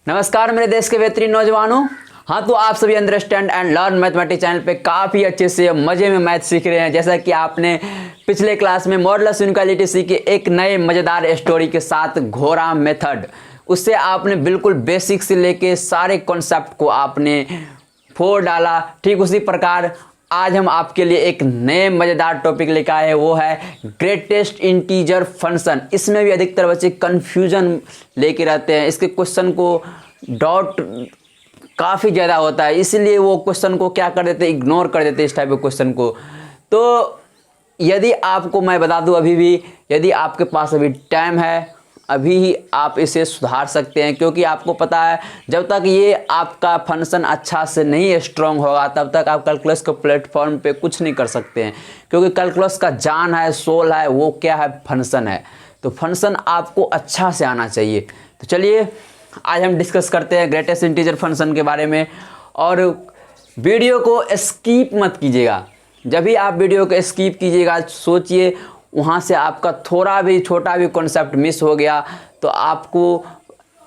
नमस्कार मेरे देश के बेहतरीन नौजवानों। हाँ, तो आप सभी understand and learn mathematics channel पे काफ़ी अच्छे से मज़े में मैथ सीख रहे हैं। जैसा कि आपने पिछले क्लास में मॉडुलस इनइक्वालिटी सीखी एक नए मज़ेदार स्टोरी के साथ घोड़ा मेथड, उससे आपने बिल्कुल बेसिक से लेके सारे कॉन्सेप्ट को आपने फोड़ डाला। ठीक उसी प्रकार आज हम आपके लिए एक नए मज़ेदार टॉपिक लेकर आए हैं, वो है ग्रेटेस्ट इंटीजर फंक्शन। इसमें भी अधिकतर बच्चे कंफ्यूजन लेके रहते हैं, इसके क्वेश्चन को डाउट काफ़ी ज़्यादा होता है, इसलिए वो क्वेश्चन को क्या कर देते हैं, इग्नोर कर देते हैं इस टाइप के क्वेश्चन को। तो यदि आपको मैं बता दूं, अभी भी यदि आपके पास अभी टाइम है, अभी ही आप इसे सुधार सकते हैं, क्योंकि आपको पता है जब तक ये आपका फंक्शन अच्छा से नहीं स्ट्रॉन्ग होगा तब तक आप कैलकुलस के प्लेटफॉर्म पे कुछ नहीं कर सकते हैं। क्योंकि कैलकुलस का जान है, सोल है, वो क्या है, फंक्शन है। तो फंक्शन आपको अच्छा से आना चाहिए। तो चलिए आज हम डिस्कस करते हैं ग्रेटेस्ट इंटीजर फंक्शन के बारे में। और वीडियो को स्किप मत कीजिएगा। जब भी आप वीडियो को स्किप कीजिएगा, सोचिए वहाँ से आपका थोड़ा भी छोटा भी कॉन्सेप्ट मिस हो गया तो आपको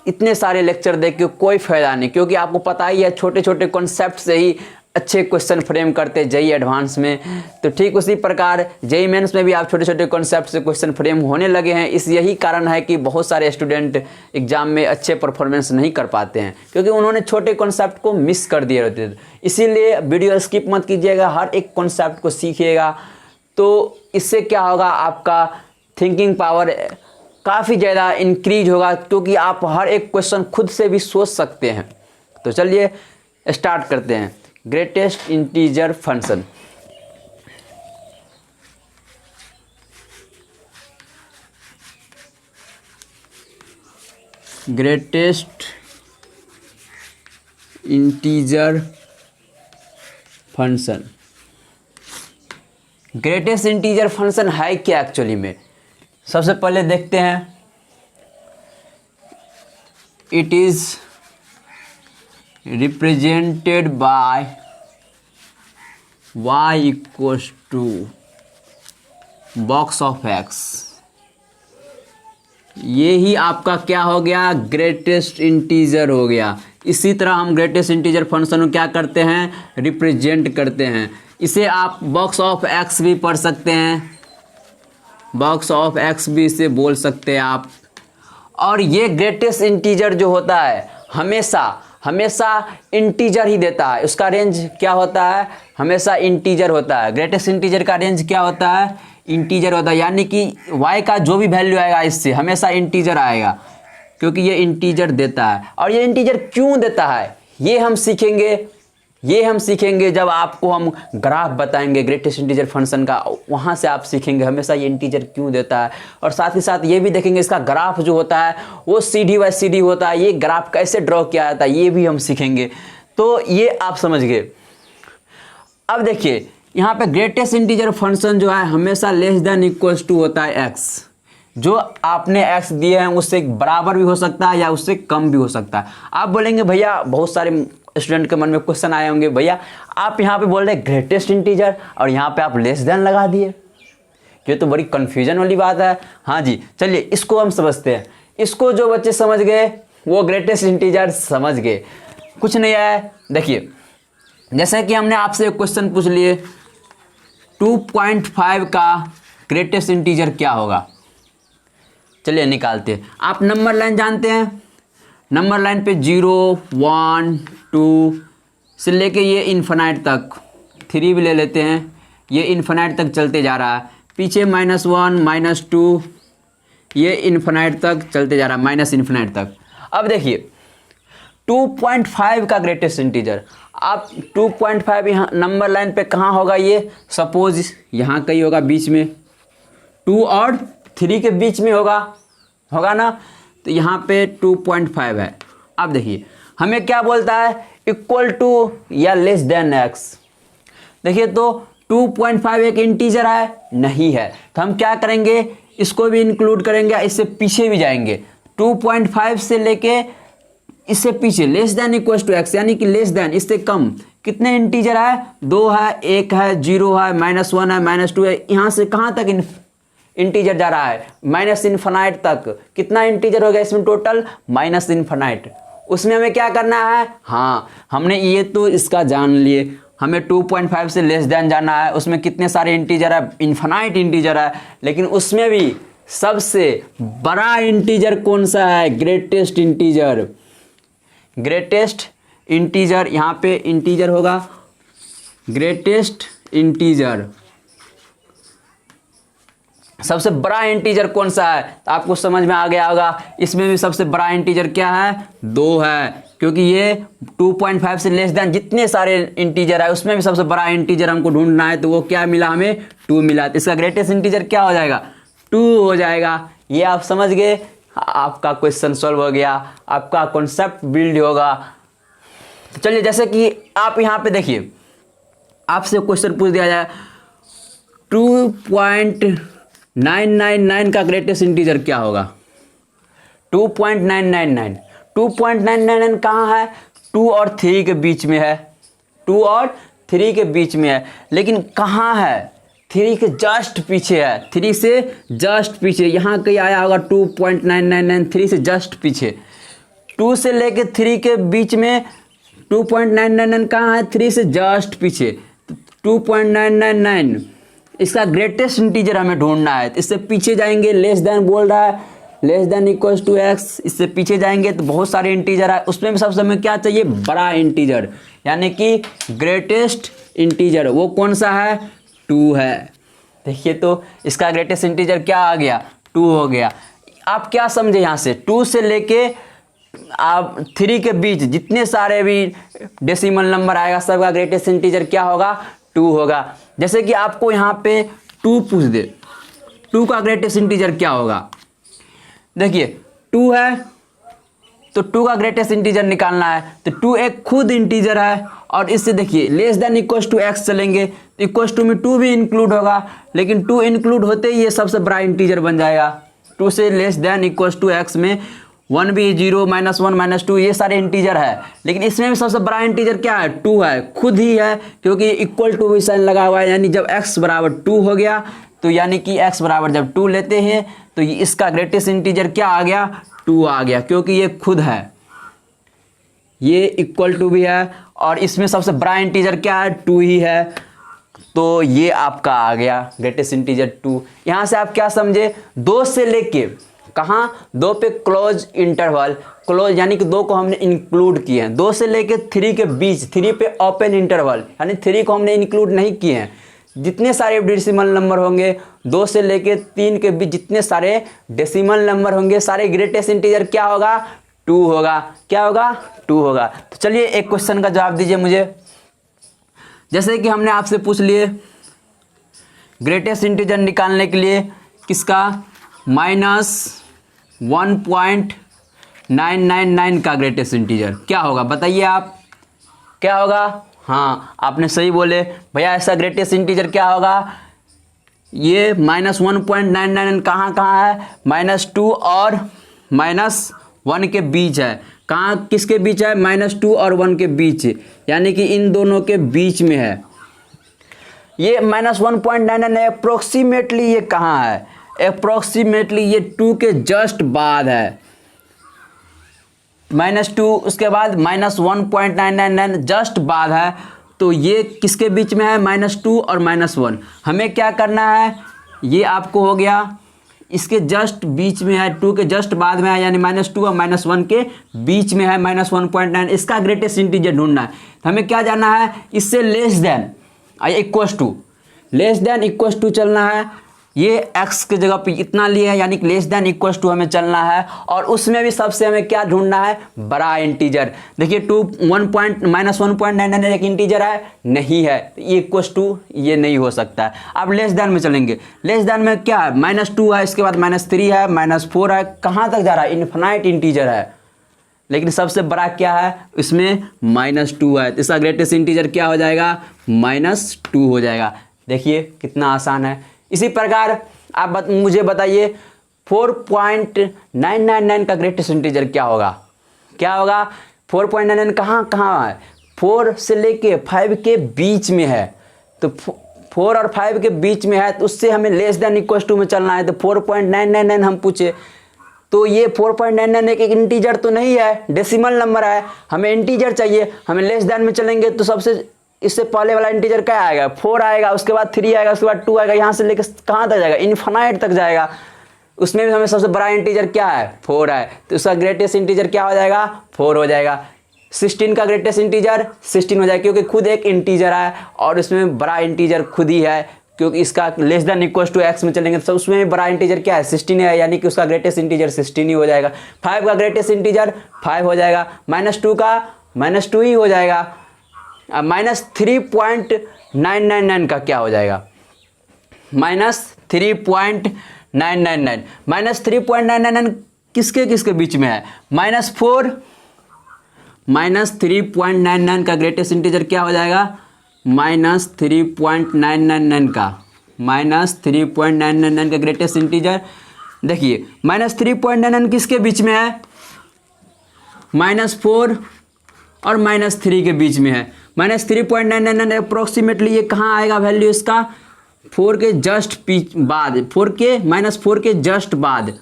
इतने सारे लेक्चर देख के कोई फ़ायदा नहीं, क्योंकि आपको पता ही है छोटे छोटे कॉन्सेप्ट से ही अच्छे क्वेश्चन फ्रेम करते जेईई एडवांस में। तो ठीक उसी प्रकार जेईई मेंस में भी आप छोटे छोटे कॉन्सेप्ट से क्वेश्चन फ्रेम होने लगे हैं। यही कारण है कि बहुत सारे स्टूडेंट एग्जाम में अच्छे परफॉर्मेंस नहीं कर पाते हैं, क्योंकि उन्होंने छोटे कॉन्सेप्ट को मिस कर दिए रहते थे। इसीलिए वीडियो स्किप मत कीजिएगा, हर एक कॉन्सेप्ट को सीखिएगा। तो इससे क्या होगा, आपका थिंकिंग पावर काफ़ी ज़्यादा इंक्रीज होगा, क्योंकि आप हर एक क्वेश्चन खुद से भी सोच सकते हैं। तो चलिए स्टार्ट करते हैं। Greatest integer function. Greatest integer function. Greatest integer function है क्या एक्चुअली में? सबसे पहले देखते हैं। It is represented by y equals to box of x। ये ही आपका क्या हो गया, ग्रेटेस्ट इंटीजर हो गया। इसी तरह हम ग्रेटेस्ट इंटीजर फंक्शन को क्या करते हैं, रिप्रेजेंट करते हैं। इसे आप बॉक्स ऑफ x भी पढ़ सकते हैं, बॉक्स ऑफ x भी इसे बोल सकते हैं आप। और ये ग्रेटेस्ट इंटीजर जो होता है हमेशा इंटीजर ही देता है। उसका रेंज क्या होता है, हमेशा इंटीजर होता है। ग्रेटेस्ट इंटीजर का रेंज क्या होता है, इंटीजर होता है। यानी कि y का जो भी वैल्यू आएगा इससे हमेशा इंटीजर आएगा, क्योंकि ये इंटीजर देता है। और ये इंटीजर क्यों देता है ये हम सीखेंगे जब आपको हम ग्राफ बताएंगे ग्रेटेस्ट इंटीजर फंक्शन का, वहाँ से आप सीखेंगे हमेशा ये इंटीजर क्यों देता है। और साथ ही साथ ये भी देखेंगे इसका ग्राफ जो होता है वो सीधी बाय सीधी होता है, ये ग्राफ कैसे ड्रॉ किया जाता है ये भी हम सीखेंगे। तो ये आप समझ गए। अब देखिए यहाँ पे ग्रेटेस्ट इंटीजर फंक्शन जो है हमेशा लेस देन इक्वल्स टू होता है x। जो आपने x दिए हैं उससे बराबर भी हो सकता है या उससे कम भी हो सकता है। आप बोलेंगे भैया, बहुत सारे स्टूडेंट के मन में क्वेश्चन आए होंगे, भैया आप यहाँ पे बोल रहे ग्रेटेस्ट इंटीजर और यहाँ पे आप लेस देन लगा दिए, ये तो बड़ी कन्फ्यूजन वाली बात है। हाँ जी, चलिए इसको हम समझते हैं। इसको जो बच्चे समझ गए वो ग्रेटेस्ट इंटीजर समझ गए। कुछ नहीं है, देखिए जैसे कि हमने आपसे एक क्वेश्चन पूछ लिए 2.5 का ग्रेटेस्ट इंटीजर क्या होगा। चलिए निकालते हैं। आप नंबर लाइन जानते हैं, नंबर लाइन पे 0 1 2 से लेके ये इन्फिनाइट तक, 3 भी ले लेते हैं, ये इन्फिनाइट तक चलते जा रहा है। पीछे -1 -2 ये इन्फिनाइट तक चलते जा रहा है, माइनस इन्फिनाइट तक। अब देखिए 2.5 का ग्रेटेस्ट इंटीजर, आप 2.5 यहाँ नंबर लाइन पे कहाँ होगा, ये सपोज यहाँ कहीं होगा, बीच में 2 और 3 के बीच में होगा ना। तो यहाँ पे 2.5 है। अब देखिए हमें क्या बोलता है, इक्वल टू या लेस देन x। देखिए तो 2.5 एक इंटीजर है, नहीं है, तो हम क्या करेंगे, इसको भी इंक्लूड करेंगे, इससे पीछे भी जाएंगे। 2.5 से लेके इससे पीछे less than equal to x, यानी कि लेस देन, इससे कम कितने इंटीजर है, 2 है, 1 है, 0 है, -1 है, -2 है। यहाँ से कहाँ तक इंटीजर जा रहा है, माइनस इन्फिनाइट तक। कितना इंटीजर हो गया इसमें टोटल, माइनस इन्फिनाइट। उसमें हमें क्या करना है, हाँ हमने ये तो इसका जान लिए, हमें 2.5 से लेस देन जाना है। उसमें कितने सारे इंटीजर है, इन्फिनाइट इंटीजर है, लेकिन उसमें भी सबसे बड़ा इंटीजर कौन सा है, ग्रेटेस्ट इंटीजर। ग्रेटेस्ट इंटीजर, यहाँ पे इंटीजर होगा ग्रेटेस्ट इंटीजर, सबसे बड़ा इंटीजर कौन सा है, तो आपको समझ में आ गया होगा। इसमें भी सबसे बड़ा इंटीजर क्या है, 2 है, क्योंकि ये 2.5 से लेस देन जितने सारे इंटीजर है उसमें भी सबसे बड़ा इंटीजर हमको ढूंढना है, तो वो क्या मिला हमें, 2 मिला। तो इसका ग्रेटेस्ट इंटीजर क्या हो जाएगा, 2 हो जाएगा। ये आप समझ गए, आपका क्वेश्चन सॉल्व हो गया, आपका कॉन्सेप्ट बिल्ड होगा। तो चलिए, जैसे कि आप यहाँ पे देखिए, आपसे क्वेश्चन पूछ दिया जाए 2.999 का ग्रेटेस्ट इंटीजर क्या होगा, 2.999 2.999 कहाँ है, 2 और 3 के बीच में है, 2 और 3 के बीच में है, लेकिन कहाँ है, 3 के जस्ट पीछे है, 3 से जस्ट पीछे। यहाँ कहीं आया होगा 2.999, 3 से जस्ट पीछे, 2 से लेके 3 के बीच में 2.999 कहाँ है, 3 से जस्ट पीछे, 2.999 इसका ग्रेटेस्ट इंटीजर हमें ढूंढना है। इससे पीछे जाएंगे, लेस देन बोल रहा है, less than equals to x, इससे पीछे जाएंगे तो बहुत सारे इंटीजर है, उसमें भी सबसे हमें क्या चाहिए, बड़ा इंटीजर, यानी कि ग्रेटेस्ट इंटीजर। वो कौन सा है, 2 है। देखिए तो इसका ग्रेटेस्ट इंटीजर क्या आ गया, 2 हो गया। आप क्या समझे यहाँ से, 2 से लेके आप 3 के बीच जितने सारे भी डेसिमल नंबर आएगा सबका ग्रेटेस्ट इंटीजर क्या होगा, 2 होगा। जैसे कि आपको यहाँ पे 2 पूछ दे, 2 का ग्रेटेस्ट इंटीजर क्या होगा, देखिए 2 है तो 2 का ग्रेटेस्ट इंटीजर निकालना है, तो 2 एक खुद इंटीजर है, और इससे देखिए less than equals to x चलेंगे तो इक्वल्स टू में 2 भी इंक्लूड होगा, लेकिन 2 इंक्लूड होते ही ये सबसे बड़ा इंटीजर बन जाएगा। 2 से less than equals to x में 1 भी 0 -1 -2 ये सारे इंटीजर है, लेकिन इसमें भी सबसे बड़ा इंटीजर क्या है, 2 है, खुद ही है, क्योंकि इक्वल टू भी साइन लगा हुआ है, यानी जब x बराबर 2 हो गया तो यानी कि x बराबर जब 2 लेते हैं तो इसका ग्रेटेस्ट इंटीजर क्या आ गया, 2 आ गया, क्योंकि ये खुद है, ये इक्वल टू भी है, और इसमें सबसे बड़ा इंटीजर क्या है, 2 ही है, तो ये आपका आ गया ग्रेटेस्ट इंटीजर 2। यहाँ से आप क्या समझे, 2 से लेके कहाँ, 2 पे क्लोज इंटरवल, क्लोज यानी कि 2 को हमने इंक्लूड किए हैं, 2 से लेके 3 के बीच, 3 पे ओपन इंटरवल यानी 3 को हमने इंक्लूड नहीं किए हैं। जितने सारे डेसिमल नंबर होंगे 2 से लेके 3 के बीच जितने सारे डेसिमल नंबर होंगे सारे ग्रेटेस्ट इंटीजर क्या होगा, 2 होगा। क्या होगा, 2 होगा। तो चलिए एक क्वेश्चन का जवाब दीजिए मुझे। जैसे कि हमने आपसे पूछ लिए ग्रेटेस्ट इंटीजर निकालने के लिए किसका, -1.999 का ग्रेटेस्ट इंटीजर क्या होगा, बताइए आप क्या होगा। हाँ आपने सही बोले भैया, ऐसा ग्रेटेस्ट इंटीजर क्या होगा, ये -1.999 कहाँ कहाँ है, -2 और -1 के बीच है। कहाँ किसके बीच है, -2 और 1 के बीच, यानी कि इन दोनों के बीच में है। ये -1.99 अप्रोक्सीमेटली ये कहाँ है, अप्रोक्सीमेटली ये 2 के जस्ट बाद है, -2 उसके बाद -1.999 जस्ट बाद है, तो ये किसके बीच में है, -2 और -1। हमें क्या करना है, ये आपको हो गया इसके जस्ट बीच में है, 2 के जस्ट बाद में है, यानी -2 और -1 के बीच में है, -1.9, इसका ग्रेटेस्ट इंटीजर ढूंढना है। तो हमें क्या जानना है, इससे less than equals to, less than equals to चलना है, ये x के जगह पे इतना लिए है, यानी कि लेस देन इक्वल्स टू हमें चलना है, और उसमें भी सबसे हमें क्या ढूंढना है, बड़ा इंटीजर। देखिए -1.99 एक इंटीजर है, नहीं है, ये इक्वल्स टू ये नहीं हो सकता है। अब लेस देन में चलेंगे, लेस देन में क्या है, -2 है, इसके बाद -3 है, -4 है, कहाँ तक जा रहा है, इन्फिनाइट इंटीजर है, लेकिन सबसे बड़ा क्या है, इसमें -2 है, तो इसका ग्रेटेस्ट इंटीजर क्या हो जाएगा, -2 हो जाएगा। देखिए कितना आसान है। इसी प्रकार आप मुझे बताइए 4.999 का ग्रेटेस्ट इंटीजर क्या होगा, क्या होगा, 4.99 कहाँ कहाँ है, 4 से लेके 5 के बीच में है, तो 4 और 5 के बीच में है, तो उससे हमें लेस देन इक्वल्स टू में चलना है, तो 4.999 हम पूछे, तो ये 4.99 एक इंटीजर तो नहीं है, डेसिमल नंबर है, हमें इंटीजर चाहिए। हमें लेस देन में चलेंगे तो सबसे इससे पहले वाला इंटीजर क्या आएगा, 4 आएगा, उसके बाद 3 आएगा, उसके बाद 2 आएगा, यहाँ से लेकर कहाँ तक जाएगा, इन्फिनाइट तक जाएगा। उसमें भी हमें सबसे बड़ा इंटीजर क्या है, 4 है, तो उसका ग्रेटेस्ट इंटीजर क्या हो जाएगा, 4 हो जाएगा। 16 का ग्रेटेस्ट इंटीजर 16 हो जाएगा, क्योंकि खुद एक इंटीजर है और उसमें बड़ा इंटीजर खुद ही है, क्योंकि इसका less than equal to x में चलेंगे तो उसमें भी बड़ा इंटीजर क्या है, 16 है, यानी कि उसका ग्रेटेस्ट इंटीजर 16 ही हो जाएगा। 5 का ग्रेटेस्ट इंटीजर 5 हो जाएगा, -2 का -2 ही हो जाएगा। -3.999 का क्या हो जाएगा, -3.999। -3.999 किसके किसके बीच में है, -4 -3.99 का ग्रेटेस्ट इंटीजर क्या हो जाएगा, -3.999 का -3.999 का ग्रेटेस्ट इंटीजर। देखिए -3.99 किसके बीच में है, -4 और -3 के बीच में है। -3.999 अप्रोक्सीमेटली ये कहाँ आएगा वैल्यू इसका, 4 के जस्ट बाद, -4 के जस्ट बाद,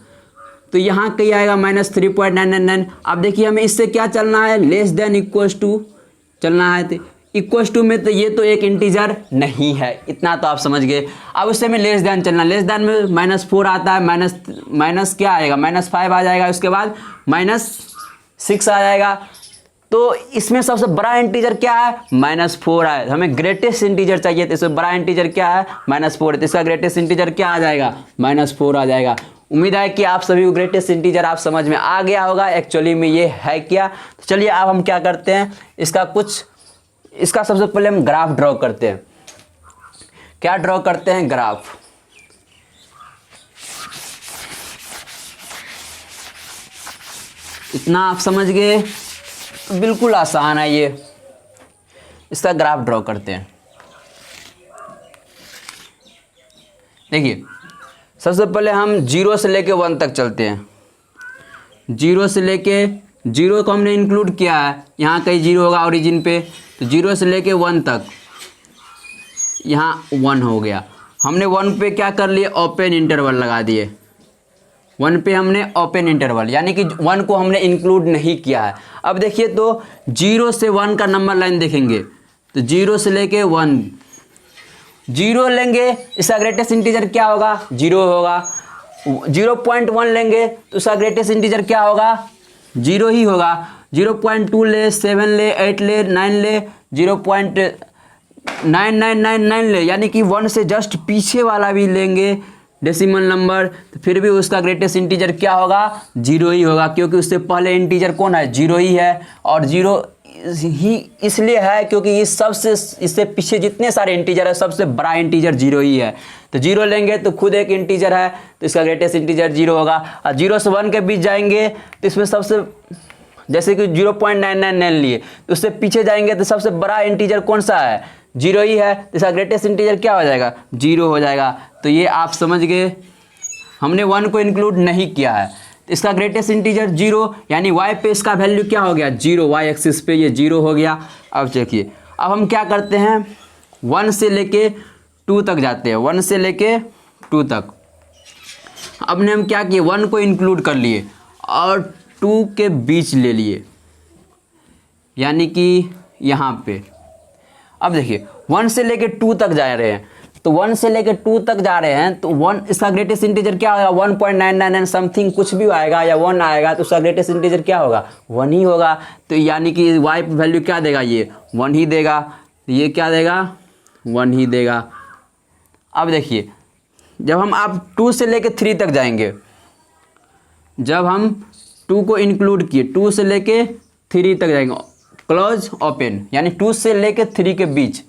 तो यहाँ कहीं आएगा -3.999। अब देखिए हमें इससे क्या चलना है, लेस देन इक्वल्स टू चलना है, तो इक्वल्स टू में तो ये तो एक इंटीजर नहीं है, इतना तो आप समझ गए। अब उससे में लेस देन चलना, लेस देन में -4 आता है, माइनस क्या आएगा, -5 आ जाएगा, उसके बाद -6 आ जाएगा। तो इसमें सबसे बड़ा इंटीजर क्या है, -4 है, हमें ग्रेटेस्ट इंटीजर चाहिए, तो इसमें बड़ा इंटीजर क्या है, -4 है, तो इसका ग्रेटेस्ट इंटीजर क्या आ जाएगा, -4 आ जाएगा। उम्मीद है कि आप सभी को ग्रेटेस्ट इंटीजर आप समझ में आ गया होगा एक्चुअली में ये है क्या। तो चलिए अब हम क्या करते हैं, इसका सबसे पहले हम ग्राफ ड्रॉ करते हैं। क्या ड्रॉ करते हैं, ग्राफ। इतना आप समझ गए, तो बिल्कुल आसान है ये, इसका ग्राफ ड्रॉ करते हैं। देखिए सबसे पहले हम 0 से लेके 1 तक चलते हैं। 0 से लेके 0 को हमने इंक्लूड किया है, यहाँ कहीं 0 होगा ओरिजिन पे, तो 0 से लेके 1 तक यहाँ 1 हो गया। हमने 1 पे क्या कर लिए, ओपन इंटरवल लगा दिए। 1 पे हमने ओपन इंटरवल, यानी कि 1 को हमने इंक्लूड नहीं किया है। अब देखिए तो 0 से 1 का नंबर लाइन देखेंगे, तो 0 से लेके 1, 0 लेंगे, इसका ग्रेटेस्ट इंटीजर क्या होगा, 0 होगा। 0.1 लेंगे तो उसका ग्रेटेस्ट इंटीजर क्या होगा, 0 ही होगा। 0.2 ले, 7 ले, 8 ले, 9 ले, 0.9999 ले, यानी कि 1 से जस्ट पीछे वाला भी लेंगे डेसिमल नंबर, तो फिर भी उसका ग्रेटेस्ट इंटीजर क्या होगा, 0 ही होगा, क्योंकि उससे पहले इंटीजर कौन है, 0 ही है। और 0 ही इसलिए है क्योंकि ये सबसे, इससे पीछे जितने सारे इंटीजर है सबसे बड़ा इंटीजर 0 ही है। तो 0 लेंगे तो खुद एक इंटीजर है, तो इसका ग्रेटेस्ट इंटीजर 0 होगा। और 0 से 1 के बीच जाएंगे तो इसमें सबसे, जैसे कि 0.999 लिए, तो उससे पीछे जाएंगे तो सबसे बड़ा इंटीजर कौन सा है, 0 ही है, तो इसका ग्रेटेस्ट इंटीजर क्या हो जाएगा, 0 हो जाएगा। तो ये आप समझ गए, हमने 1 को इंक्लूड नहीं किया है, तो इसका ग्रेटेस्ट इंटीजर 0, यानी y पे इसका वैल्यू क्या हो गया, 0, y एक्सिस पे ये 0 हो गया। अब देखिए अब हम क्या करते हैं, 1 से लेके 2 तक जाते हैं, 1 से लेके 2 तक। अब ने हम क्या किए, 1 को इंक्लूड कर लिए और 2 के बीच ले लिए, यानी कि यहाँ पे। अब देखिए 1 से लेके 2 तक जा रहे हैं, तो 1 से लेके 2 तक जा रहे हैं, तो 1 इसका ग्रेटेस्ट इंटीजर क्या होगा, 1.999 समथिंग कुछ भी आएगा या 1 आएगा, तो उसका ग्रेटेस्ट इंटीजर क्या होगा, 1 ही होगा। तो यानी कि y वैल्यू क्या देगा, ये 1 ही देगा, ये क्या देगा, 1 ही देगा। अब देखिए जब हम आप 2 से लेके 3 तक जाएंगे, जब हम 2 को इंक्लूड किए, 2 से लेके 3 तक जाएंगे, क्लोज ओपन, यानी 2 से लेके 3 के बीच,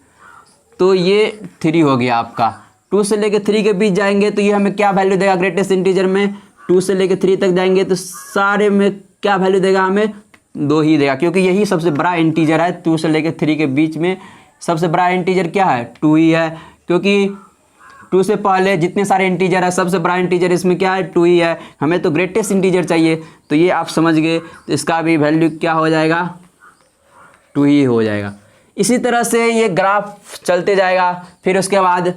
तो ये 3 हो गया आपका। 2 से लेके 3 के बीच जाएंगे तो ये हमें क्या वैल्यू देगा, ग्रेटेस्ट इंटीजर में 2 से लेके 3 तक जाएंगे तो सारे में क्या वैल्यू देगा, हमें 2 ही देगा, क्योंकि यही सबसे बड़ा इंटीजर है। 2 से लेके 3 के बीच में सबसे बड़ा इंटीजर क्या है, 2 ही है, क्योंकि 2 से पहले जितने सारे इंटीजर है सबसे बड़ा इंटीजर इसमें क्या है, 2 ही है। हमें तो ग्रेटेस्ट इंटीजर चाहिए, तो ये आप समझ गए, तो इसका भी वैल्यू क्या हो जाएगा, 2 ही हो जाएगा। इसी तरह से ये ग्राफ चलते जाएगा, फिर उसके बाद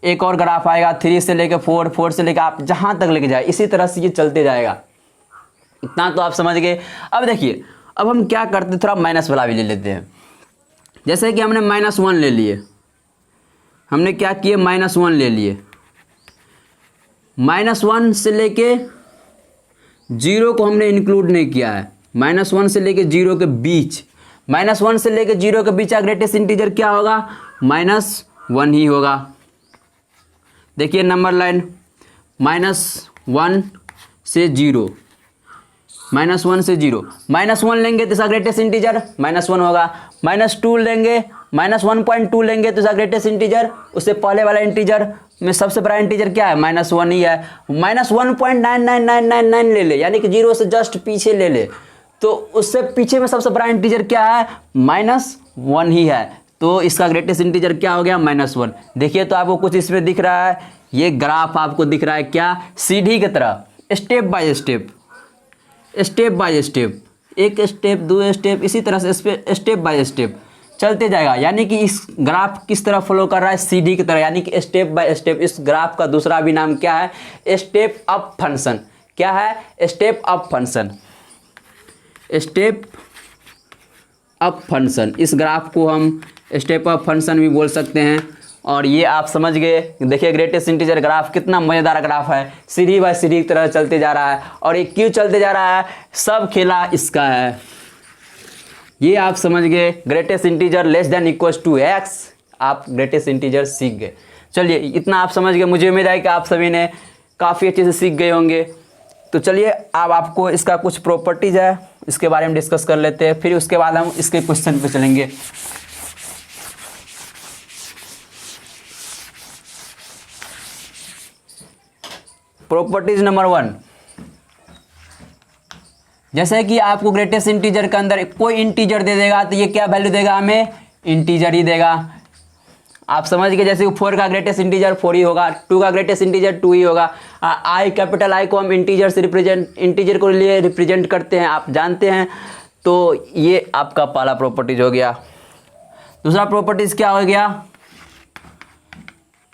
एक और ग्राफ आएगा 3 से लेकर 4, 4 से लेकर आप जहाँ तक लेके जाए, इसी तरह से ये चलते जाएगा। इतना तो आप समझ गए। अब देखिए, अब हम क्या करते, थोड़ा माइनस वाला भी ले लेते हैं। जैसे कि हमने -1 ले लिए, हमने क्या किए, -1 ले लिए। -1 से लेके 0 को हमने इंक्लूड नहीं किया है। -1 से लेके 0 के बीच, -1 से लेके 0 के बीच का ग्रेटेस्ट इंटीजर क्या होगा, -1 ही होगा। देखिए नंबर लाइन, -1 से 0, -1 से 0, -1 लेंगे तो इसका ग्रेटेस्ट इंटीजर -1 होगा। -2 लेंगे, -1.2 लेंगे तो इसका ग्रेटेस्ट इंटीजर, उससे पहले वाला इंटीजर में सबसे बड़ा इंटीजर क्या है, -1 ही है। -1.99999 ले ले, यानी कि 0 से जस्ट पीछे ले ले, तो उससे पीछे में सबसे बड़ा इंटीजर क्या है, -1 ही है। तो इसका ग्रेटेस्ट इंटीजर क्या हो गया, -1। देखिए तो आपको कुछ इसमें दिख रहा है, ये ग्राफ आपको दिख रहा है क्या, सीढ़ी की तरह, step by step, step by step, एक स्टेप, दो स्टेप, इसी तरह से स्टेप बाय स्टेप चलते जाएगा। यानी कि इस ग्राफ किस तरह फॉलो कर रहा है, सीढ़ी की तरह, यानी कि स्टेप बाय स्टेप। इस ग्राफ का दूसरा भी नाम क्या है, स्टेप अप फंक्शन। क्या है, step up function, step up function. इस ग्राफ को हम स्टेप अप फंक्शन भी बोल सकते हैं। और ये आप समझ गए। देखिए ग्रेटेस्ट इंटीजर ग्राफ कितना मज़ेदार ग्राफ है, सीढ़ी बाय सीढ़ी की तरह चलते जा रहा है। और ये क्यों चलते जा रहा है, सब खेला इसका है। ये आप समझ गए, greatest integer less than equals to x. आप ग्रेटेस्ट इंटीजर सीख गए। चलिए इतना आप समझ गए, मुझे उम्मीद है कि आप सभी ने काफ़ी अच्छे से सीख गए होंगे। तो चलिए अब आपको इसका कुछ प्रॉपर्टीज़ है, इसके बारे में डिस्कस कर लेते हैं, फिर उसके बाद हम इसके क्वेश्चन पे चलेंगे। प्रॉपर्टीज नंबर 1, जैसे कि आपको ग्रेटेस्ट इंटीजर के अंदर कोई इंटीजर दे देगा तो ये क्या वैल्यू देगा, हमें इंटीजर ही देगा। आप समझ गए, जैसे कि 4 का ग्रेटेस्ट इंटीजर 4 ही होगा, 2 का ग्रेटेस्ट इंटीजर 2 ही होगा। आई, कैपिटल आई को हम इंटीजर से इंटीजर को लिए रिप्रेजेंट करते हैं, आप जानते हैं। तो ये आपका पहला प्रॉपर्टीज हो गया। दूसरा प्रॉपर्टीज क्या हो गया,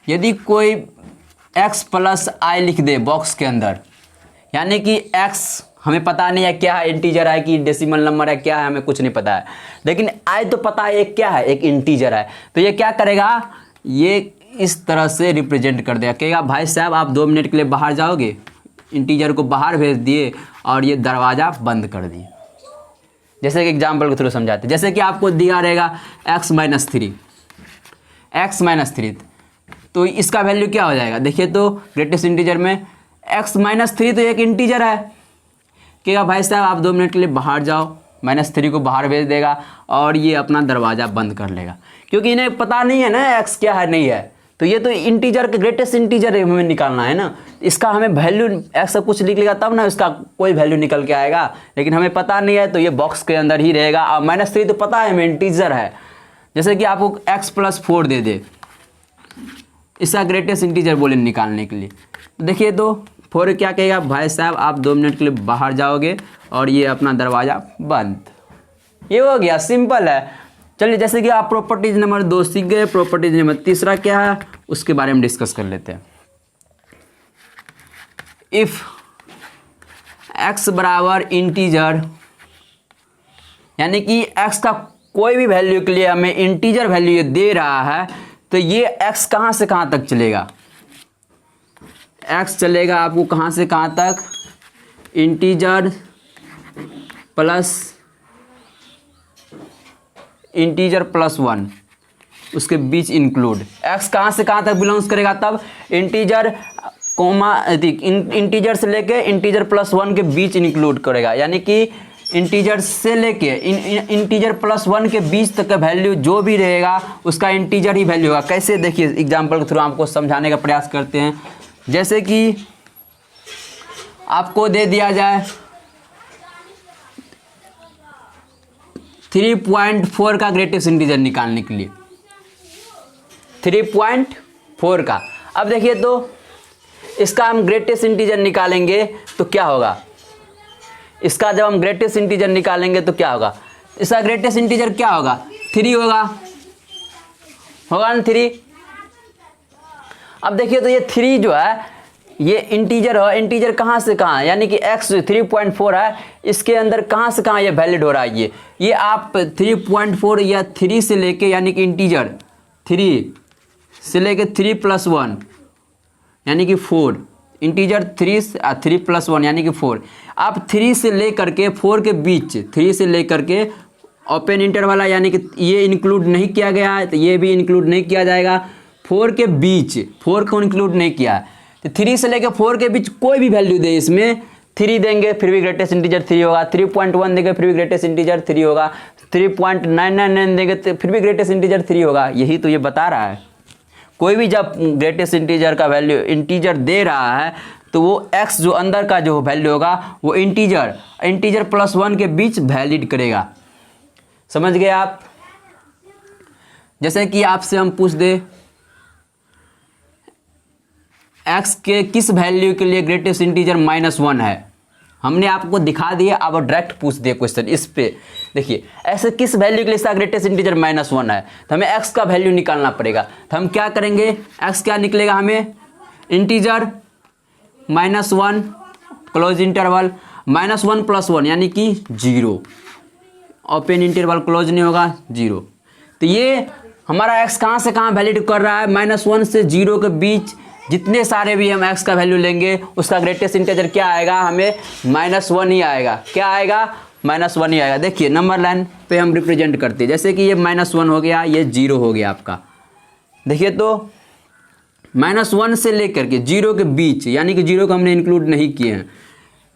यदि कोई x प्लस आई लिख दे बॉक्स के अंदर, यानी कि x हमें पता नहीं है क्या है, इंटीजर है कि डेसिमल नंबर है, क्या है हमें कुछ नहीं पता है, लेकिन आई तो पता है एक क्या है, एक इंटीजर है। तो ये क्या करेगा, ये इस तरह से रिप्रेजेंट कर देगा, कहेगा भाई साहब आप 2 मिनट के लिए बाहर जाओगे, इंटीजर को बाहर भेज दिए और ये दरवाज़ा बंद कर दिए। जैसे कि एग्जाम्पल के थ्रू समझाते, जैसे कि आपको दिया रहेगा x माइनस थ्री, तो इसका वैल्यू क्या हो जाएगा, देखिए तो ग्रेटेस्ट इंटीजर में x-3 तो एक इंटीजर है, कहेगा भाई साहब आप 2 मिनट के लिए बाहर जाओ, -3 को बाहर भेज देगा और ये अपना दरवाज़ा बंद कर लेगा, क्योंकि इन्हें पता नहीं है ना x क्या है नहीं है। तो ये तो इंटीजर के ग्रेटेस्ट इंटीजर हमें निकालना है ना, इसका हमें वैल्यू ऐसा कुछ लिख लेगा तब ना इसका कोई वैल्यू निकल के आएगा, लेकिन हमें पता नहीं है तो ये बॉक्स के अंदर ही रहेगा। और -3 तो पता है हमें इंटीजर है, जैसे कि आपको x+4 दे दे, इसका ग्रेटेस्ट इंटीजर बोले निकालने के लिए, तो देखिए तो 4 क्या कहेगा, भाई साहब आप 2 मिनट के लिए बाहर जाओगे और ये अपना दरवाज़ा बंद। ये हो गया, सिंपल है। चलिए जैसे कि आप प्रॉपर्टीज नंबर 2 सीख गए, प्रॉपर्टीज नंबर 3 क्या है उसके बारे में डिस्कस कर लेते हैं। इफ x बराबर इंटीजर, यानी कि x का कोई भी वैल्यू के लिए हमें इंटीजर वैल्यू ये दे रहा है, तो ये x कहाँ से कहाँ तक चलेगा, x चलेगा आपको कहाँ से कहाँ तक, इंटीजर प्लस 1 उसके बीच इंक्लूड। x कहाँ से कहाँ तक बिलोंग्स करेगा, तब इंटीजर इंटीजर से लेके इंटीजर +1 के बीच इंक्लूड करेगा, यानी कि इंटीजर से लेके इंटीजर +1 के बीच तक का वैल्यू जो भी रहेगा उसका इंटीजर ही वैल्यू होगा। कैसे, देखिए एग्जांपल के थ्रू आपको समझाने का प्रयास करते हैं। जैसे कि आपको दे दिया जाए 3.4 का ग्रेटेस्ट इंटीजर निकालने के लिए, 3.4 का। अब देखिए तो इसका हम ग्रेटेस्ट इंटीजर निकालेंगे तो क्या होगा, इसका जब हम ग्रेटेस्ट इंटीजर निकालेंगे तो क्या होगा, इसका ग्रेटेस्ट इंटीजर क्या होगा, 3 होगा ना 3। अब देखिए तो ये 3 जो है ये इंटीजर है, इंटीजर कहाँ से कहाँ, यानी कि x 3.4 है, इसके अंदर कहाँ से कहाँ ये वैलिड हो रहा है। ये आप 3.4 या 3 से लेके, यानी कि इंटीजर 3 से लेके 3 + 1 यानी कि 4, इंटीजर 3 + 1 यानी कि 4। आप 3 से लेकर के 4 के बीच, 3 से लेकर के ओपन इंटरवल वाला, यानी कि ये इंक्लूड नहीं किया गया है तो ये भी इंक्लूड नहीं किया जाएगा। 4 के बीच, 4 को इंक्लूड नहीं किया है तो 3 से लेकर 4 के बीच कोई भी वैल्यू दे, इसमें 3 देंगे फिर भी ग्रेटेस्ट इंटीजर 3 होगा, 3.1 देंगे फिर भी ग्रेटेस्ट इंटीजर 3 होगा, 3.999 देंगे तो फिर भी ग्रेटेस्ट इंटीजर 3 होगा। यही तो ये बता रहा है। कोई भी जब ग्रेटेस्ट इंटीजर का वैल्यू इंटीजर दे रहा है तो वो x जो अंदर का जो वैल्यू होगा वो इंटीजर +1 के बीच वैलिड करेगा। समझ गए आप? जैसे कि आपसे हम पूछ दे x के किस वैल्यू के लिए ग्रेटेस्ट इंटीजर -1 है, हमने आपको दिखा दिया। अब डायरेक्ट पूछ दिया क्वेश्चन इस पे, देखिए ऐसे किस वैल्यू के लिए इसका ग्रेटेस्ट इंटीजर -1 है तो हमें x का वैल्यू निकालना पड़ेगा। तो हम क्या करेंगे, x क्या निकलेगा हमें, इंटीजर -1 क्लोज इंटरवल -1 + 1 यानी कि 0, ओपन इंटरवल क्लोज नहीं होगा 0। तो ये हमारा x कहाँ से कहाँ वैलिड कर रहा है, -1 से 0 के बीच जितने सारे भी हम x का वैल्यू लेंगे उसका ग्रेटेस्ट इंटीजर क्या आएगा, हमें -1 ही आएगा। क्या आएगा, -1 ही आएगा। देखिए नंबर लाइन पे हम रिप्रेजेंट करते हैं, जैसे कि ये -1 हो गया, ये 0 हो गया आपका। देखिए तो -1 से लेकर के 0 के बीच, यानी कि 0 को हमने इंक्लूड नहीं किए हैं,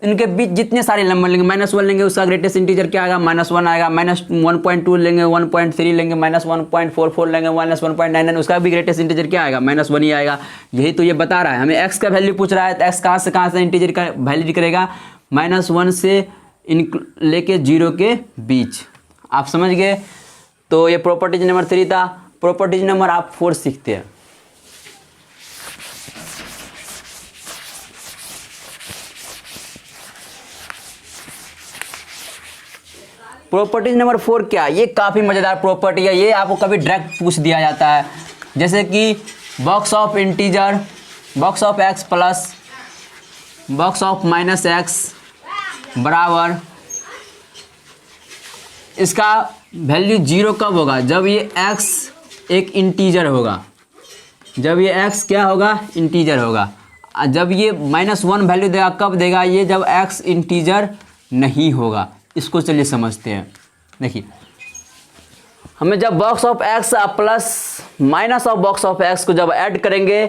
इनके बीच जितने सारे नंबर लेंगे, -1 लेंगे उसका ग्रेटेस्ट इंटीजर क्या आएगा, -1 आएगा। -1.2 लेंगे, 1.3 लेंगे, -1.44 लेंगे, -1.99 उसका भी ग्रेटेस्ट इंटीजर क्या आएगा, -1 ही आएगा। यही तो ये बता रहा है। हमें x का वैल्यू पूछ रहा है तो x कहाँ से इंटीजर का वैलिड करेगा, -1 से लेके 0 के बीच। आप समझ गए? तो ये प्रॉपर्टीज नंबर 3 था। प्रॉपर्टीज नंबर आप 4 सीखते हैं। प्रॉपर्टीज नंबर 4 क्या, ये काफ़ी मज़ेदार प्रॉपर्टी है। ये आपको कभी डायरेक्ट पूछ दिया जाता है, जैसे कि box of integer, box of x plus box of -x बराबर, इसका वैल्यू 0 कब होगा, जब ये x एक इंटीजर होगा। जब ये x क्या होगा, इंटीजर होगा। जब ये -1 वैल्यू देगा, कब देगा ये, जब x इंटीजर नहीं होगा। इसको चलिए समझते हैं। देखिए हमें जब box of x plus minus of box of x को जब ऐड करेंगे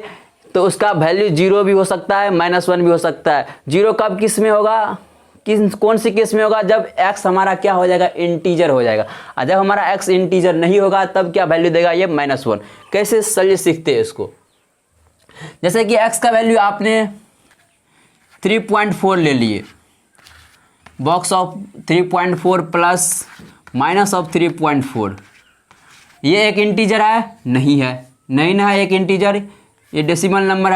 तो उसका वैल्यू 0 भी हो सकता है, -1 भी हो सकता है। 0 कब किस में होगा, कौन सी केस में होगा, जब x हमारा क्या हो जाएगा, इंटीजर हो जाएगा। और जब हमारा x इंटीजर नहीं होगा तब क्या वैल्यू देगा, ये -1। कैसे, चलिए सीखते हैं इसको। जैसे कि x का वैल्यू आपने 3.4 ले लिए, box of 3.4 plus minus of 3.4, ये एक इंटीजर है, नहीं है, नहीं ना है एक इंटीजर, ये डेसिमल नंबर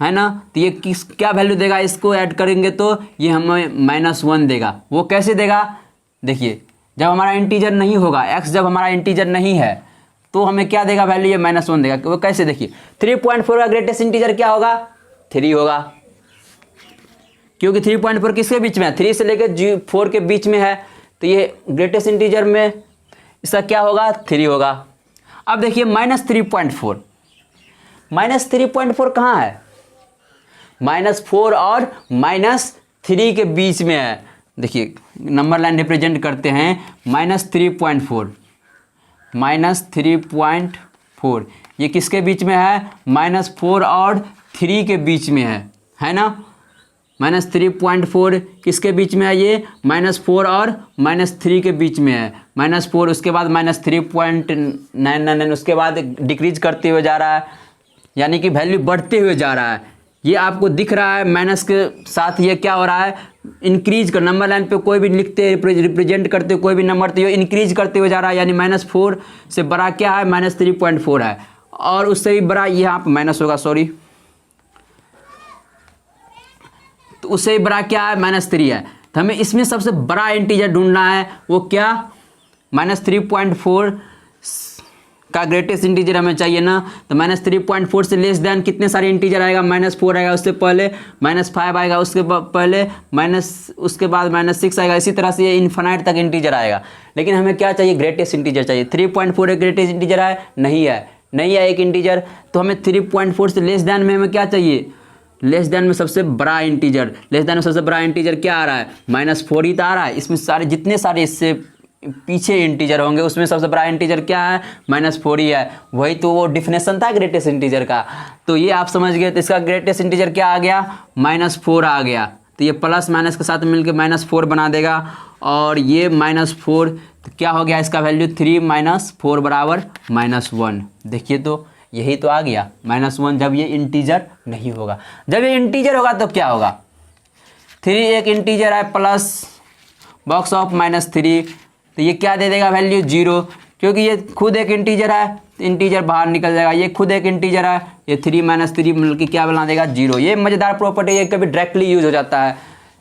है ना। तो ये क्या वैल्यू देगा, इसको ऐड करेंगे तो ये हमें -1 देगा। वो कैसे देगा, देखिए जब हमारा इंटीजर नहीं होगा, x जब हमारा इंटीजर नहीं है तो हमें क्या देगा वैल्यू, ये -1 देगा। वो कैसे, देखिए 3.4 का ग्रेटेस्ट इंटीजर क्या होगा, 3 होगा, क्योंकि 3.4 किसके बीच में है, 3 से लेकर 4 के बीच में है। तो ये ग्रेटेस्ट इंटीजर में इसका क्या होगा, 3 होगा। अब देखिए -3.4, -3.4 कहाँ है, -4 और -3 के बीच में है। देखिए नंबर लाइन रिप्रेजेंट करते हैं, -3.4, -3.4 ये किसके बीच में है, -4 और 3 के बीच में है ना। -3.4 किसके बीच में है, ये -4 और -3 के बीच में है। -4 उसके बाद -3.999 उसके बाद डिक्रीज करते हुए जा रहा है, यानी कि वैल्यू बढ़ते हुए जा रहा है। ये आपको दिख रहा है, माइनस के साथ ये क्या हो रहा है, इंक्रीज कर, नंबर लाइन पे कोई भी लिखते रिप्रेजेंट करते कोई भी नंबर तो ये इंक्रीज करते हुए जा रहा है, यानी -4 से बड़ा क्या है, -3.4 है, और उससे भी बड़ा यहाँ पर माइनस होगा, सॉरी, तो उससे भी बड़ा क्या है, -3 है। तो हमें इसमें सबसे बड़ा इंटीजर ढूंढना है, वो क्या, -3.4 का ग्रेटेस्ट इंटीजर हमें चाहिए ना, तो -3.4 से लेस देन कितने सारे इंटीजर आएगा, -4 आएगा उससे पहले, -5 आएगा उसके पहले, उसके बाद -6 आएगा, इसी तरह से ये इन्फिनाइट तक इंटीजर आएगा। लेकिन हमें क्या चाहिए, ग्रेटेस्ट इंटीजर चाहिए। 3.4 एक ग्रेटेस्ट इंटीजर है, नहीं है एक इंटीजर, तो हमें 3.4 से लेस देन में हमें क्या चाहिए, लेस देन में सबसे बड़ा इंटीजर, लेस देन में सबसे बड़ा इंटीजर क्या आ रहा है, -4 ही तो आ रहा है। इसमें सारे जितने सारे इससे पीछे इंटीजर होंगे उसमें सबसे बड़ा इंटीजर क्या है, -4 ही है। वही तो वो डिफिनेशन था ग्रेटेस्ट इंटीजर का। तो ये आप समझ गए, तो इसका ग्रेटेस्ट इंटीजर क्या आ गया, -4 आ गया। तो ये प्लस माइनस के साथ मिलकर -4 बना देगा, और ये -4 तो क्या हो गया इसका वैल्यू, 3 - 4 बराबर -1। देखिए तो यही तो आ गया -1, जब ये इंटीजर नहीं होगा। जब ये इंटीजर होगा तो क्या होगा, 3 एक इंटीजर है प्लस बॉक्स ऑफ -3, तो ये क्या दे देगा वैल्यू 0, क्योंकि ये खुद एक इंटीजर है, इंटीजर बाहर निकल जाएगा। ये खुद एक इंटीजर है, ये 3 - 3 मिलकर क्या बना देगा 0। ये मज़ेदार प्रॉपर्टी है, कभी डायरेक्टली यूज हो जाता है।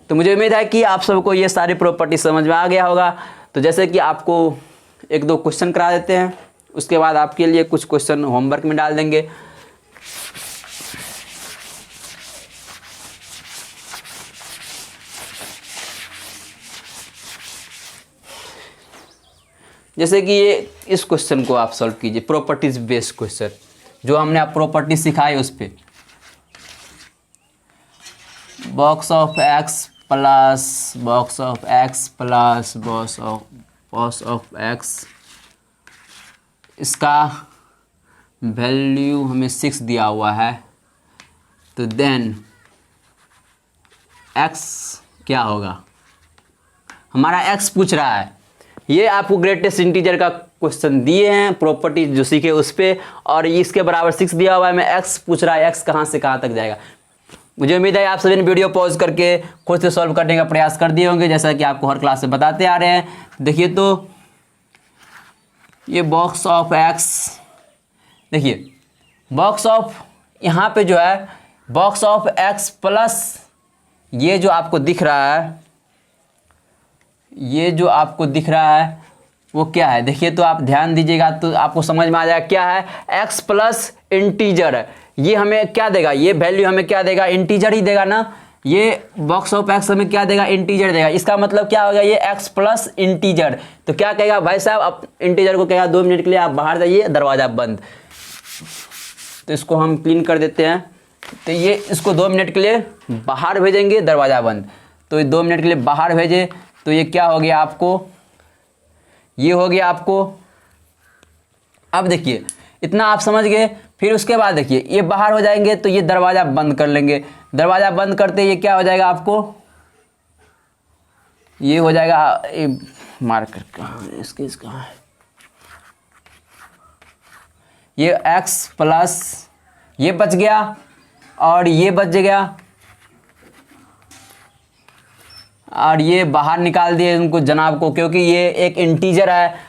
तो मुझे उम्मीद है कि आप सबको ये सारी प्रॉपर्टी समझ में आ गया होगा। तो जैसे कि आपको 1-2 क्वेश्चन करा देते हैं, उसके बाद आपके लिए कुछ क्वेश्चन होमवर्क में डाल देंगे। जैसे कि ये इस क्वेश्चन को आप सॉल्व कीजिए, प्रॉपर्टीज बेस्ड क्वेश्चन, जो हमने आप प्रॉपर्टी सिखाई उस पर। Box of x plus box of x plus box of x, इसका वैल्यू हमें 6 दिया हुआ है, तो देन x क्या होगा, हमारा x पूछ रहा है। ये आपको ग्रेटेस्ट इंटीजर का क्वेश्चन दिए हैं, प्रॉपर्टी जो सीखे उस पर, और इसके बराबर 6 दिया हुआ है, मैं x पूछ रहा है, x कहाँ से कहाँ तक जाएगा। मुझे उम्मीद है आप सभी ने वीडियो पॉज करके खुद से सॉल्व करने का प्रयास कर दिए होंगे, जैसा कि आपको हर क्लास से बताते आ रहे हैं। देखिए तो ये बॉक्स ऑफ एक्स, देखिए बॉक्स ऑफ यहाँ पे जो है बॉक्स ऑफ एक्स प्लस ये जो आपको दिख रहा है, ये जो आपको दिख रहा है वो क्या है, देखिए तो आप ध्यान दीजिएगा तो आपको समझ में आ जाएगा क्या है, x प्लस इंटीजर। ये हमें क्या देगा, ये वैल्यू हमें क्या देगा, इंटीजर ही देगा ना। ये बॉक्स ऑफ x हमें क्या देगा, इंटीजर देगा। इसका मतलब क्या होगा, ये x प्लस इंटीजर। तो क्या कहेगा भाई साहब, आप इंटीजर को कहेगा 2 मिनट के लिए आप बाहर जाइए, दरवाज़ा बंद। तो इसको हम क्लीन कर देते हैं। तो ये इसको 2 मिनट के लिए बाहर भेजेंगे, दरवाज़ा बंद। तो 2 मिनट के लिए बाहर भेजे, तो ये क्या हो गया आपको, ये हो गया आपको। अब देखिए इतना आप समझ गए। फिर उसके बाद देखिए ये बाहर हो जाएंगे, तो ये दरवाज़ा बंद कर लेंगे। दरवाज़ा बंद करते ये क्या हो जाएगा आपको, ये हो जाएगा, मार्कर कहाँ है इसका, ये x प्लस ये बच गया और ये बच गया, और ये बाहर निकाल दिए उनको जनाब को, क्योंकि ये एक इंटीजर है।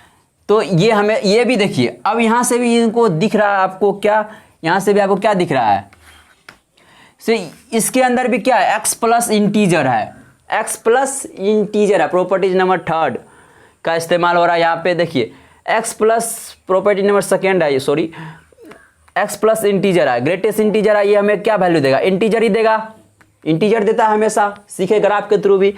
तो ये हमें ये भी देखिए, अब यहाँ से भी इनको दिख रहा है आपको क्या, यहाँ से भी आपको क्या दिख रहा है, से इसके अंदर भी क्या है, x प्लस इंटीजर है, x प्लस इंटीजर है। प्रॉपर्टीज नंबर 3 का इस्तेमाल हो रहा है यहाँ पे। देखिए x प्लस प्रॉपर्टी नंबर 2 है ये, सॉरी, x प्लस इंटीजर है, ग्रेटेस्ट इंटीजर है। ये हमें क्या वैल्यू देगा, इंटीजर ही देगा, इंटीजर देता है हमेशा, सीखे ग्राफ के थ्रू भी।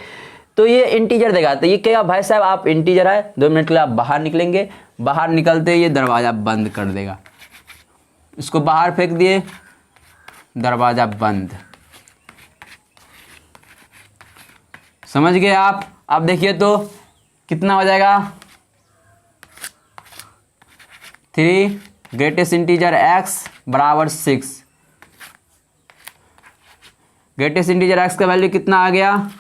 तो ये इंटीजर देगा। तो ये कहेगा भाई साहब आप इंटीजर है, 2 मिनट के लिए आप बाहर निकलेंगे, बाहर निकलते ये दरवाज़ा बंद कर देगा। इसको बाहर फेंक दिए, दरवाज़ा बंद। समझ गए आप। अब देखिए तो कितना हो जाएगा, 3 ग्रेटेस्ट इंटीजर x बराबर 6। ग्रेटेस्ट इंटीजर x का वैल्यू कितना आ गया,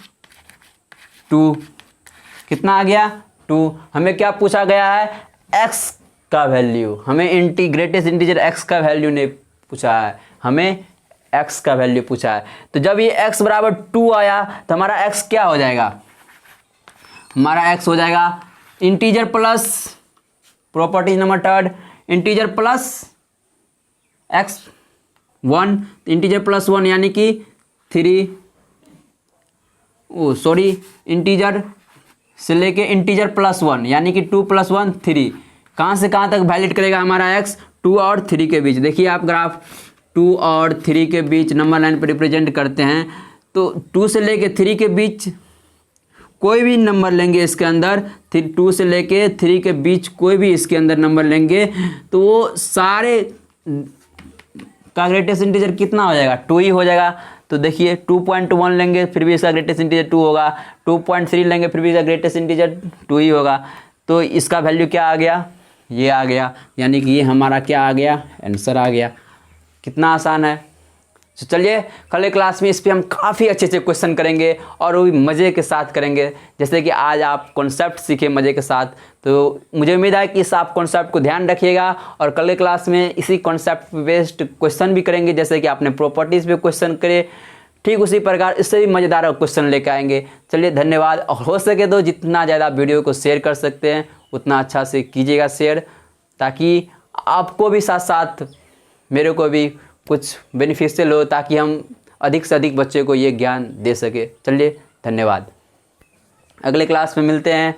2। कितना आ गया, 2। हमें क्या पूछा गया है, x का वैल्यू। हमें ग्रेटेस्ट इंटीजर x का वैल्यू नहीं पूछा है, हमें x का वैल्यू पूछा है। तो जब ये x बराबर 2 आया तो हमारा x क्या हो जाएगा, हमारा x हो जाएगा integer plus property number 3, integer plus x 1, integer plus 1 यानी कि 3, इंटीजर से लेके इंटीजर प्लस 1 यानी कि 2 + 1 3, कहाँ से कहाँ तक वैलिड करेगा हमारा x 2 और 3 के बीच। देखिए आप ग्राफ 2 और 3 के बीच नंबर लाइन पर रिप्रेजेंट करते हैं, तो 2 से लेके 3 के बीच कोई भी नंबर लेंगे इसके अंदर, 2 से लेके 3 के बीच कोई भी इसके अंदर नंबर लेंगे तो वो सारे का ग्रेटेस्ट इंटीजर कितना हो जाएगा, 2 ही हो जाएगा। तो देखिए 2.1 लेंगे फिर भी इसका ग्रेटेस्ट इंटीजर 2 होगा, 2.3 लेंगे फिर भी इसका ग्रेटेस्ट इंटीजर 2 ही होगा। तो इसका वैल्यू क्या आ गया, ये आ गया, यानी कि ये हमारा क्या आ गया, आंसर आ गया। कितना आसान है। तो चलिए कल क्लास में इस पे हम काफ़ी अच्छे से क्वेश्चन करेंगे और वो भी मज़े के साथ करेंगे। जैसे कि आज आप कॉन्सेप्ट सीखे मज़े के साथ, तो मुझे उम्मीद है कि इस आप कॉन्सेप्ट को ध्यान रखिएगा और कल क्लास में इसी कॉन्सेप्ट बेस्ड क्वेश्चन भी करेंगे। जैसे कि आपने प्रॉपर्टीज़ पे क्वेश्चन करे, ठीक उसी प्रकार इससे भी मज़ेदार क्वेश्चन लेकर आएंगे। चलिए धन्यवाद, और हो सके तो जितना ज़्यादा वीडियो को शेयर कर सकते हैं उतना अच्छा से कीजिएगा शेयर, ताकि आपको भी साथ साथ मेरे को भी कुछ बेनिफिशियल हो, ताकि हम अधिक से अधिक बच्चे को ये ज्ञान दे सके। चलिए धन्यवाद, अगले क्लास में मिलते हैं।